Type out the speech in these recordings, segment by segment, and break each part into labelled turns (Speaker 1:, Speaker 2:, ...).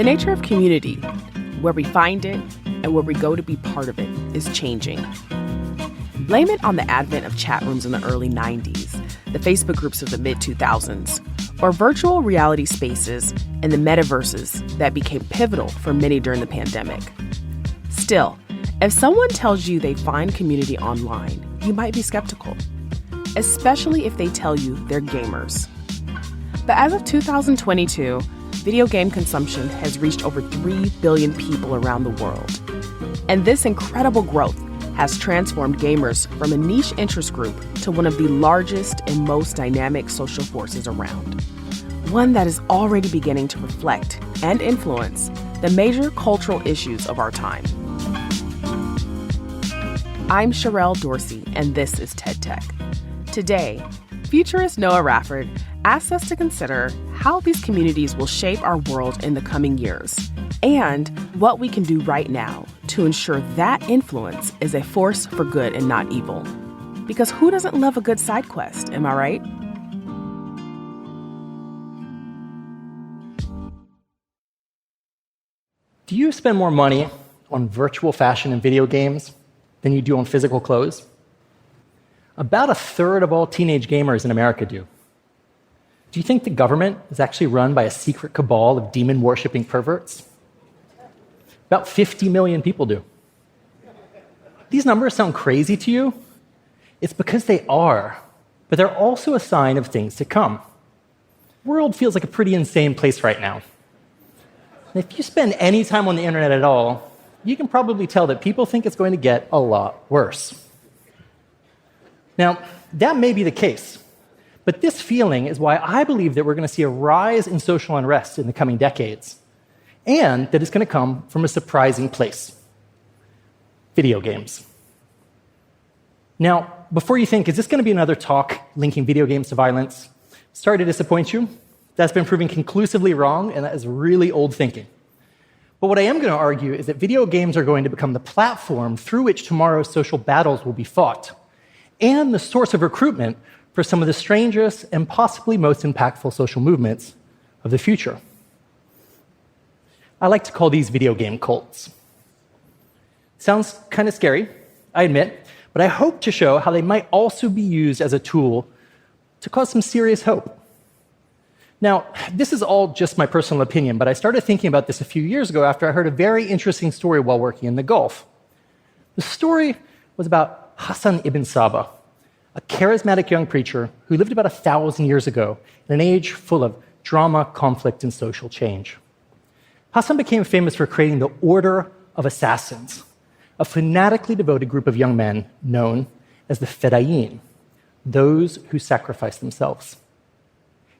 Speaker 1: The nature of community, where we find it and where we go to be part of it, is changing. Blame it on the advent of chat rooms in the early 90s, the Facebook groups of the mid-2000s, or virtual reality spaces and the metaverses that became pivotal for many during the pandemic. Still, if someone tells you they find community online, you might be skeptical, especially if they tell you they're gamers. But as of 2022, video game consumption has reached over 3 billion people around the world. And this incredible growth has transformed gamers from a niche interest group to one of the largest and most dynamic social forces around. One that is already beginning to reflect and influence the major cultural issues of our time. I'm Sherelle Dorsey, and this is TED Tech. Today, futurist Noah Raford asks us to consider how these communities will shape our world in the coming years, and what we can do right now to ensure that influence is a force for good and not evil. Because who doesn't love a good side quest, am I right?
Speaker 2: Do you spend more money on virtual fashion and video games than you do on physical clothes? About a third of all teenage gamers in America do. Do you think the government is actually run by a secret cabal of demon-worshipping perverts? About 50 million people do. These numbers sound crazy to you? It's because they are, but they're also a sign of things to come. The world feels like a pretty insane place right now. And if you spend any time on the internet at all, you can probably tell that people think it's going to get a lot worse. Now, that may be the case, but this feeling is why I believe that we're going to see a rise in social unrest in the coming decades, and that it's going to come from a surprising place: video games. Now, before you think, is this going to be another talk linking video games to violence? Sorry to disappoint you. That's been proven conclusively wrong, and that is really old thinking. But what I am going to argue is that video games are going to become the platform through which tomorrow's social battles will be fought, and the source of recruitment for some of the strangest and possibly most impactful social movements of the future. I like to call these video game cults. Sounds kind of scary, I admit, but I hope to show how they might also be used as a tool to cause some serious hope. Now, this is all just my personal opinion, but I started thinking about this a few years ago after I heard a very interesting story while working in the Gulf. The story was about Hassan ibn Sabah, a charismatic young preacher who lived about 1,000 years ago in an age full of drama, conflict, and social change. Hassan became famous for creating the Order of Assassins, a fanatically devoted group of young men known as the Fedayeen, those who sacrificed themselves.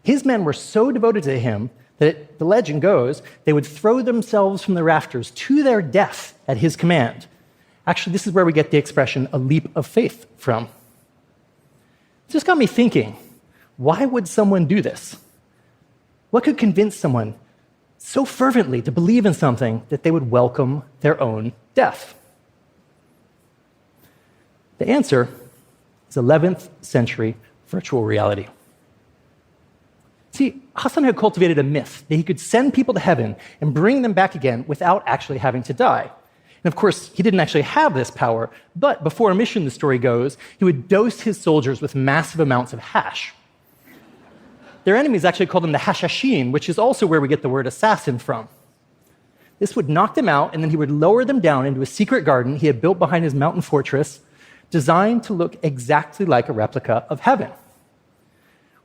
Speaker 2: His men were so devoted to him that, the legend goes, they would throw themselves from the rafters to their death at his command. Actually, this is where we get the expression, a leap of faith, from. It just got me thinking, why would someone do this? What could convince someone so fervently to believe in something that they would welcome their own death? The answer is 11th century virtual reality. See, Hassan had cultivated a myth that he could send people to heaven and bring them back again without actually having to die. And of course, he didn't actually have this power, but before a mission, the story goes, he would dose his soldiers with massive amounts of hash. Their enemies actually called them the Hashashin, which is also where we get the word assassin from. This would knock them out, and then he would lower them down into a secret garden he had built behind his mountain fortress, designed to look exactly like a replica of heaven.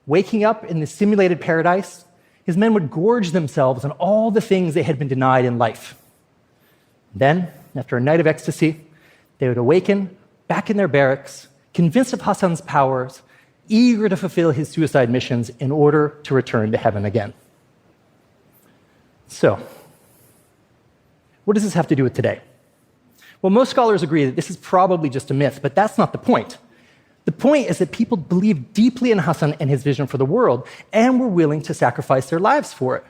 Speaker 2: Waking up in the simulated paradise, his men would gorge themselves on all the things they had been denied in life. Then, after a night of ecstasy, they would awaken back in their barracks, convinced of Hassan's powers, eager to fulfill his suicide missions in order to return to heaven again. So, what does this have to do with today? Well, most scholars agree that this is probably just a myth, but that's not the point. The point is that people believed deeply in Hassan and his vision for the world and were willing to sacrifice their lives for it.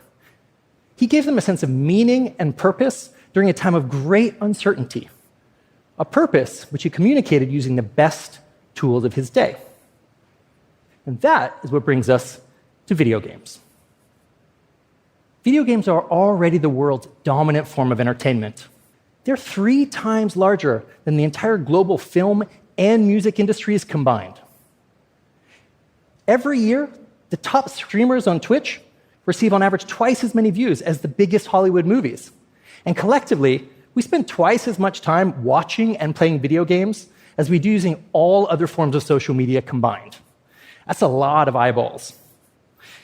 Speaker 2: He gave them a sense of meaning and purpose during a time of great uncertainty, a purpose which he communicated using the best tools of his day. And that is what brings us to video games. Video games are already the world's dominant form of entertainment. They're 3 times larger than the entire global film and music industries combined. Every year, the top streamers on Twitch receive on average twice as many views as the biggest Hollywood movies. And collectively, we spend twice as much time watching and playing video games as we do using all other forms of social media combined. That's a lot of eyeballs.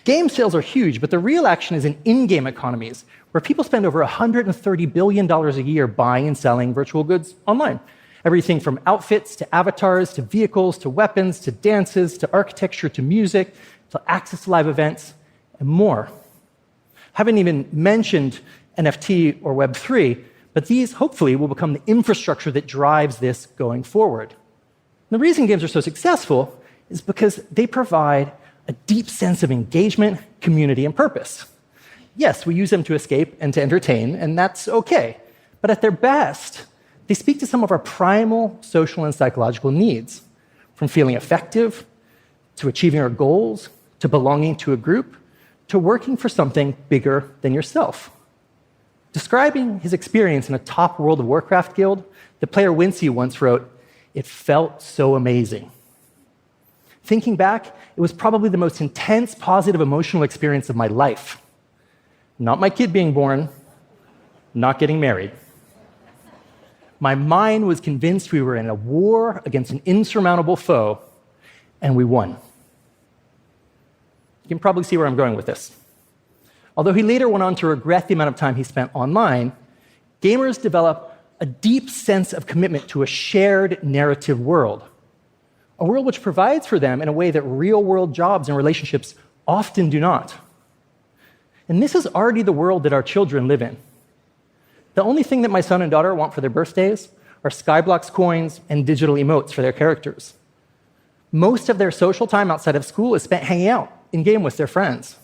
Speaker 2: Game sales are huge, but the real action is in in-game economies, where people spend over $130 billion a year buying and selling virtual goods online. Everything from outfits to avatars to vehicles to weapons to dances to architecture to music to access to live events and more. Haven't even mentioned NFT or Web3, but these hopefully will become the infrastructure that drives this going forward. And the reason games are so successful is because they provide a deep sense of engagement, community, and purpose. Yes, we use them to escape and to entertain, and that's okay. But at their best, they speak to some of our primal social and psychological needs, from feeling effective, to achieving our goals, to belonging to a group, to working for something bigger than yourself. Describing his experience in a top World of Warcraft guild, the player Wincy once wrote, "It felt so amazing." Thinking back, it was probably the most intense, positive, emotional experience of my life. Not my kid being born, not getting married. My mind was convinced we were in a war against an insurmountable foe, and we won. You can probably see where I'm going with this. Although he later went on to regret the amount of time he spent online, gamers develop a deep sense of commitment to a shared narrative world, a world which provides for them in a way that real-world jobs and relationships often do not. And this is already the world that our children live in. The only thing that my son and daughter want for their birthdays are Skyblocks coins and digital emotes for their characters. Most of their social time outside of school is spent hanging out in-game with their friends.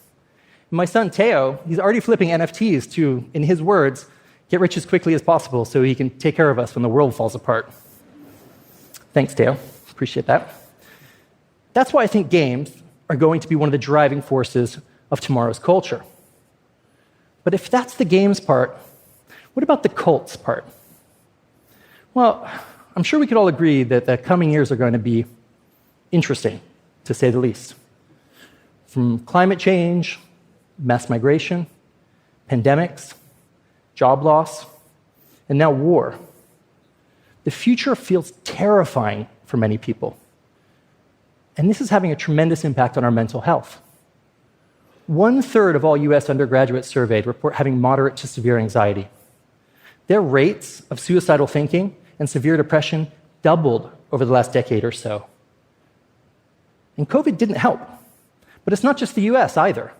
Speaker 2: My son, Teo, he's already flipping NFTs to, in his words, get rich as quickly as possible so he can take care of us when the world falls apart. Thanks, Teo. Appreciate that. That's why I think games are going to be one of the driving forces of tomorrow's culture. But if that's the games part, what about the cults part? Well, I'm sure we could all agree that the coming years are going to be interesting, to say the least. From climate change, mass migration, pandemics, job loss, and now war. The future feels terrifying for many people. And this is having a tremendous impact on our mental health. 1/3 of all US undergraduates surveyed report having moderate to severe anxiety. Their rates of suicidal thinking and severe depression doubled over the last decade or so. And COVID didn't help. But it's not just the US either.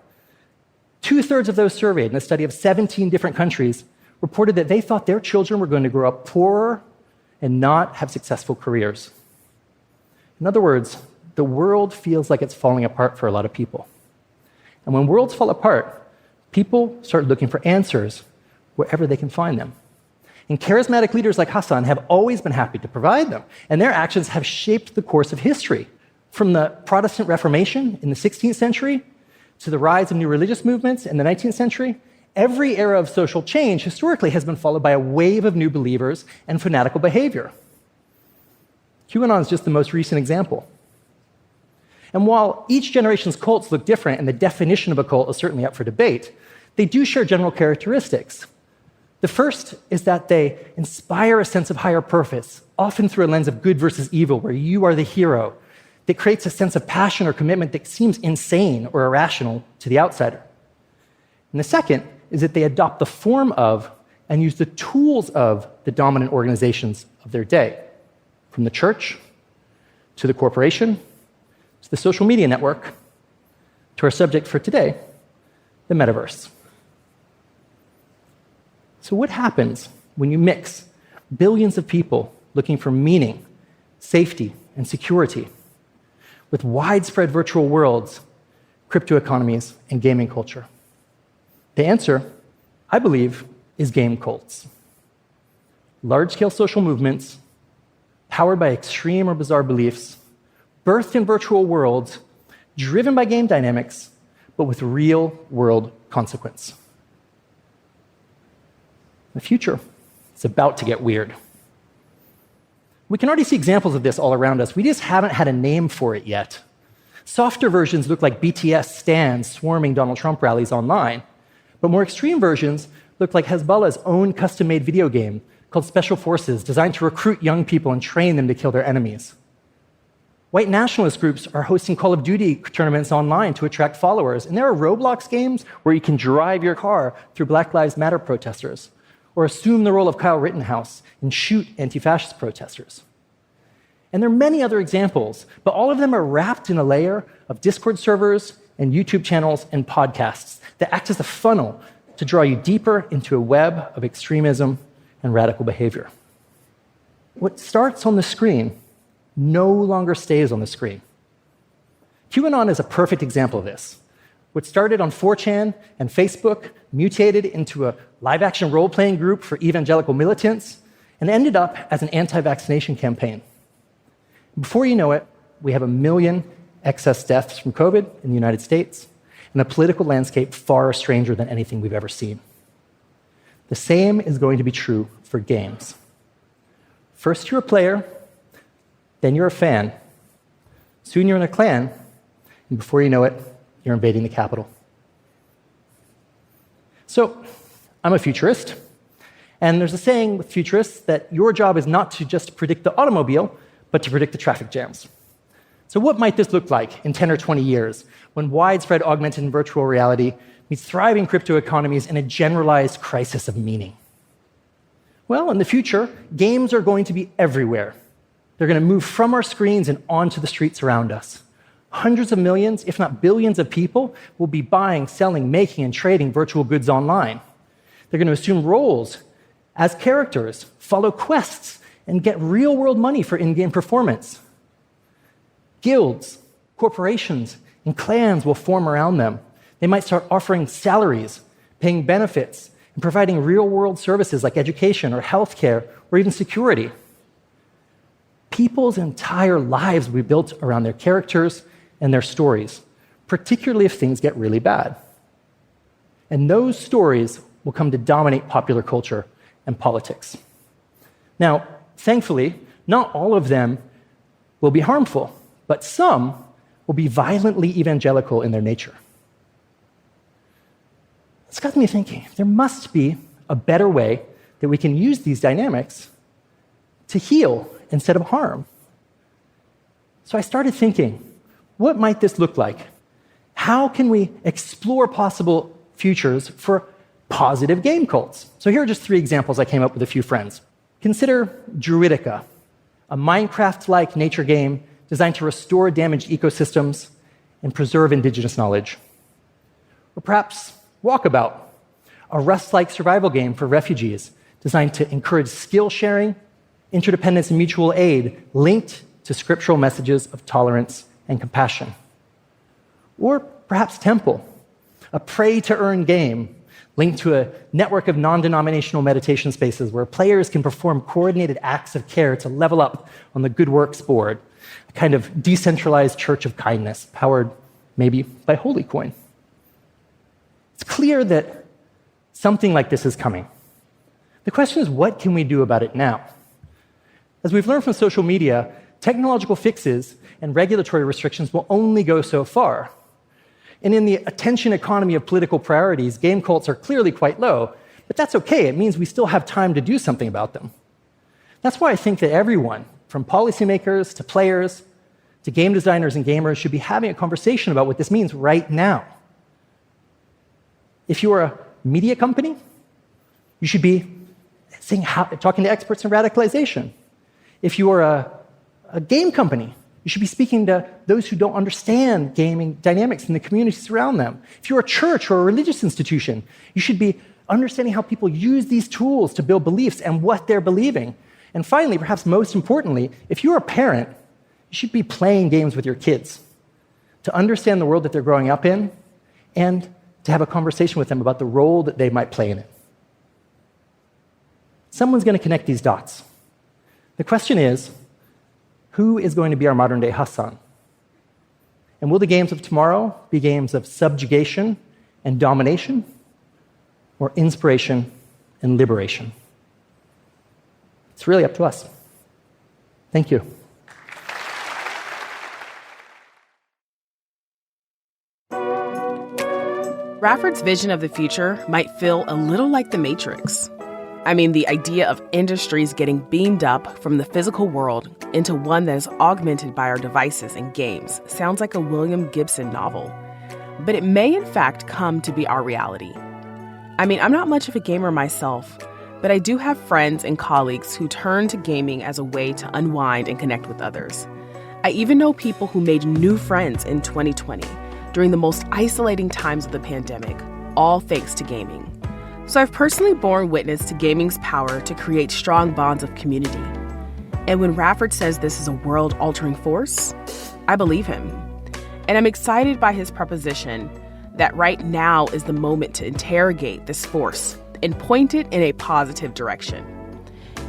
Speaker 2: 2/3 of those surveyed in a study of 17 different countries reported that they thought their children were going to grow up poorer and not have successful careers. In other words, the world feels like it's falling apart for a lot of people. And when worlds fall apart, people start looking for answers wherever they can find them. And charismatic leaders like Hassan have always been happy to provide them, and their actions have shaped the course of history. From the Protestant Reformation in the 16th century to the rise of new religious movements in the 19th century, every era of social change historically has been followed by a wave of new believers and fanatical behavior. QAnon is just the most recent example. And while each generation's cults look different and the definition of a cult is certainly up for debate, they do share general characteristics. The first is that they inspire a sense of higher purpose, often through a lens of good versus evil, where you are the hero, that creates a sense of passion or commitment that seems insane or irrational to the outsider. And the second is that they adopt the form of and use the tools of the dominant organizations of their day, from the church to the corporation to the social media network to our subject for today, the metaverse. So what happens when you mix billions of people looking for meaning, safety, and security with widespread virtual worlds, crypto economies, and gaming culture? The answer, I believe, is game cults. Large-scale social movements, powered by extreme or bizarre beliefs, birthed in virtual worlds, driven by game dynamics, but with real-world consequence. The future is about to get weird. We can already see examples of this all around us. We just haven't had a name for it yet. Softer versions look like BTS stans swarming Donald Trump rallies online, but more extreme versions look like Hezbollah's own custom-made video game called Special Forces, designed to recruit young people and train them to kill their enemies. White nationalist groups are hosting Call of Duty tournaments online to attract followers, and there are Roblox games where you can drive your car through Black Lives Matter protesters, or assume the role of Kyle Rittenhouse and shoot anti-fascist protesters. And there are many other examples, but all of them are wrapped in a layer of Discord servers and YouTube channels and podcasts that act as a funnel to draw you deeper into a web of extremism and radical behavior. What starts on the screen no longer stays on the screen. QAnon is a perfect example of this. What started on 4chan and Facebook mutated into a live-action role-playing group for evangelical militants and ended up as an anti-vaccination campaign. Before you know it, we have 1 million excess deaths from COVID in the United States and a political landscape far stranger than anything we've ever seen. The same is going to be true for games. First you're a player, then you're a fan. Soon you're in a clan, and before you know it, you're invading the Capitol. So, I'm a futurist, and there's a saying with futurists that your job is not to just predict the automobile, but to predict the traffic jams. So what might this look like in 10 or 20 years when widespread augmented and virtual reality meets thriving crypto economies and a generalized crisis of meaning? Well, in the future, games are going to be everywhere. They're going to move from our screens and onto the streets around us. Hundreds of millions, if not billions of people will be buying, selling, making, and trading virtual goods online. They're going to assume roles as characters, follow quests, and get real-world money for in-game performance. Guilds, corporations, and clans will form around them. They might start offering salaries, paying benefits, and providing real-world services like education or healthcare or even security. People's entire lives will be built around their characters and their stories, particularly if things get really bad. And those stories will come to dominate popular culture and politics. Now, thankfully, not all of them will be harmful, but some will be violently evangelical in their nature. It's got me thinking, there must be a better way that we can use these dynamics to heal instead of harm. So I started thinking, what might this look like? How can we explore possible futures for positive game cults? So here are just 3 examples I came up with a few friends. Consider Druidica, a Minecraft-like nature game designed to restore damaged ecosystems and preserve indigenous knowledge. Or perhaps Walkabout, a Rust-like survival game for refugees designed to encourage skill sharing, interdependence, and mutual aid linked to scriptural messages of tolerance and compassion. Or perhaps Temple, a pray-to-earn game linked to a network of non-denominational meditation spaces where players can perform coordinated acts of care to level up on the good works board, a kind of decentralized church of kindness, powered maybe by Holycoin. It's clear that something like this is coming. The question is, what can we do about it now? As we've learned from social media, technological fixes and regulatory restrictions will only go so far. And in the attention economy of political priorities, game cults are clearly quite low, but that's okay. It means we still have time to do something about them. That's why I think that everyone, from policymakers to players to game designers and gamers, should be having a conversation about what this means right now. If you are a media company, you should be talking to experts in radicalization. If you are a game company, you should be speaking to those who don't understand gaming dynamics in the communities around them. If you're a church or a religious institution, you should be understanding how people use these tools to build beliefs and what they're believing. And finally, perhaps most importantly, if you're a parent, you should be playing games with your kids to understand the world that they're growing up in and to have a conversation with them about the role that they might play in it. Someone's going to connect these dots. The question is, who is going to be our modern-day Hassan? And will the games of tomorrow be games of subjugation and domination, or inspiration and liberation. It's really up to us. Thank you.
Speaker 1: Raford's vision of the future might feel a little like the Matrix. I mean, the idea of industries getting beamed up from the physical world into one that is augmented by our devices and games sounds like a William Gibson novel. But it may, in fact, come to be our reality. I mean, I'm not much of a gamer myself, but I do have friends and colleagues who turn to gaming as a way to unwind and connect with others. I even know people who made new friends in 2020 during the most isolating times of the pandemic, all thanks to gaming. So I've personally borne witness to gaming's power to create strong bonds of community. And when Raford says this is a world-altering force, I believe him. And I'm excited by his proposition that right now is the moment to interrogate this force and point it in a positive direction.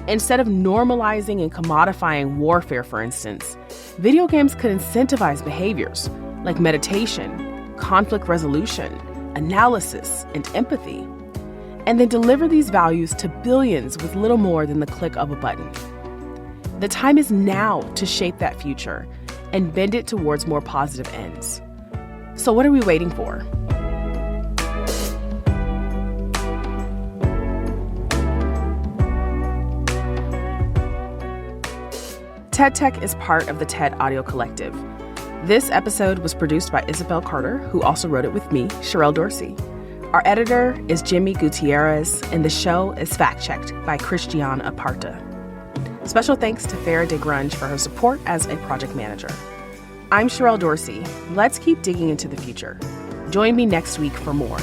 Speaker 1: Instead of normalizing and commodifying warfare, for instance, video games could incentivize behaviors like meditation, conflict resolution, analysis, and empathy, and then deliver these values to billions with little more than the click of a button. The time is now to shape that future and bend it towards more positive ends. So what are we waiting for? TED Tech is part of the TED Audio Collective. This episode was produced by Isabel Carter, who also wrote it with me, Sherelle Dorsey. Our editor is Jimmy Gutierrez, and the show is fact-checked by Christiane Aparta. Special thanks to Farah DeGrunge for her support as a project manager. I'm Sherelle Dorsey. Let's keep digging into the future. Join me next week for more.